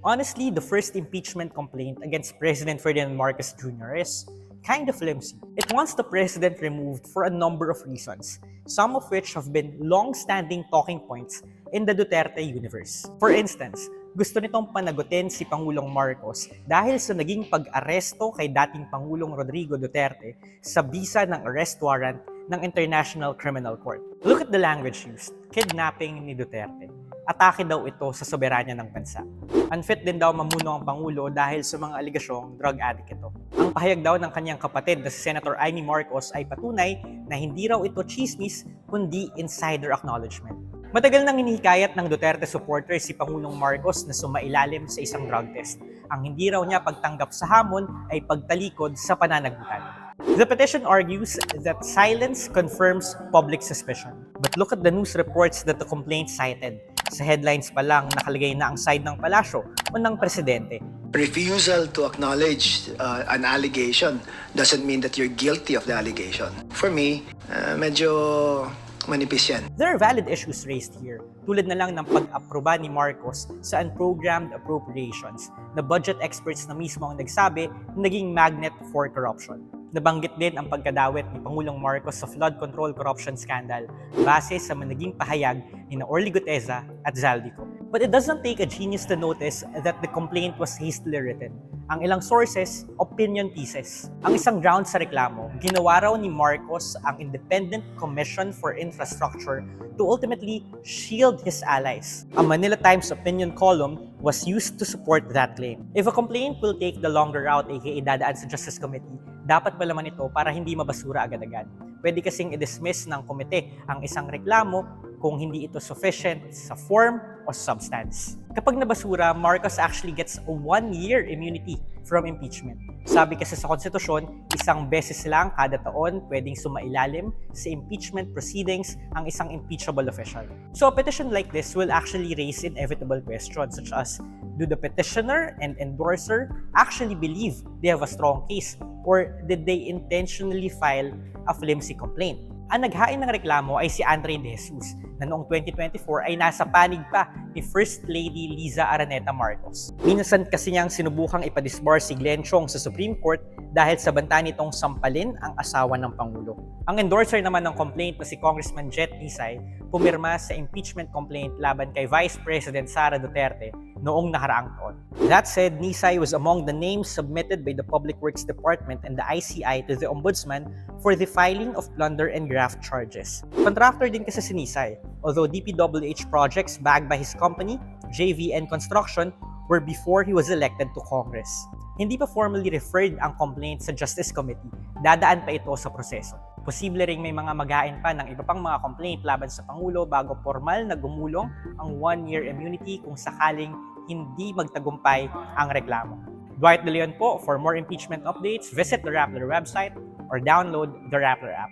Honestly, the first impeachment complaint against President Ferdinand Marcos Jr. is kind of flimsy. It wants the president removed for a number of reasons, some of which have been long-standing talking points in the Duterte universe. For instance, gusto nitong panagutin si Pangulong Marcos dahil sa naging pag-aresto kay dating Pangulong Rodrigo Duterte sa bisa ng arrest warrant ng International Criminal Court. Look at the language used, kidnapping ni Duterte. Atake daw ito sa soberanya ng bansa. Unfit din daw mamuno ang Pangulo dahil sa mga aligasyong drug addict ito. Ang pahayag daw ng kanyang kapatid na si Senator Amy Marcos ay patunay na hindi raw ito chismis kundi insider acknowledgement. Matagal nang hinihikayat ng Duterte supporters si Pangulong Marcos na sumailalim sa isang drug test. Ang hindi raw niya pagtanggap sa hamon ay pagtalikod sa pananagutan. The petition argues that silence confirms public suspicion. But look at the news reports that the complaint cited. Sa headlines pa lang nakalagay na ang side ng palasyo o ng presidente. Refusal to acknowledge an allegation doesn't mean that you're guilty of the allegation. For me, medyo manipis yan. There are valid issues raised here, tulad na lang ng pag-aproba ni Marcos sa unprogrammed appropriations na budget experts na mismo ang nagsabi na naging magnet for corruption. Nabanggit din ang pagkadawit ni Pangulong Marcos sa flood control corruption scandal base sa managing pahayag ni Orly Guteza at Zaldico. But it doesn't take a genius to notice that the complaint was hastily written. Ang ilang sources, opinion pieces. Ang isang ground sa reklamo, ginawa raw ni Marcos ang Independent Commission for Infrastructure to ultimately shield his allies. A Manila Times opinion column was used to support that claim. If a complaint will take the longer route, aka dadaan sa Justice Committee, dapat malaman ito para hindi mabasura agad-agad. Pwede kasing i-dismiss ng komite ang isang reklamo kung hindi ito sufficient sa form o substance. Kapag nabasura, Marcos actually gets a 1-year immunity from impeachment. Sabi kasi sa konstitusyon, isang beses lang kada taon pwedeng sumailalim sa impeachment proceedings ang isang impeachable official. So a petition like this will actually raise inevitable questions such as, do the petitioner and endorser actually believe they have a strong case, or did they intentionally file a flimsy complaint? Ang naghain ng reklamo ay si Andre De Jesus na noong 2024 ay nasa panig pa ni First Lady Liza Araneta Marcos. Minsan kasi niyang sinubukang ipadisbar si Glenn Chong sa Supreme Court dahil sa banta nitong sampalin ang asawa ng Pangulo. Ang endorser naman ng complaint na si Congressman Jet Nisay pumirma sa impeachment complaint laban kay Vice President Sara Duterte noong nakaraang taon. That said, Nisay was among the names submitted by the Public Works Department and the ICI to the Ombudsman for the filing of plunder and graft charges. Contractor din kasi si Nisay, although DPWH projects backed by his company, JVN Construction, were before he was elected to Congress. Hindi pa formally referred ang complaint sa Justice Committee, dadaan pa ito sa proseso. Posible ring may mga maghain pa ng iba pang mga complaint laban sa Pangulo bago formal na gumulong ang 1-year immunity kung sakaling hindi magtagumpay ang reklamo. Dwight De Leon po. For more impeachment updates, visit the Rappler website or download the Rappler app.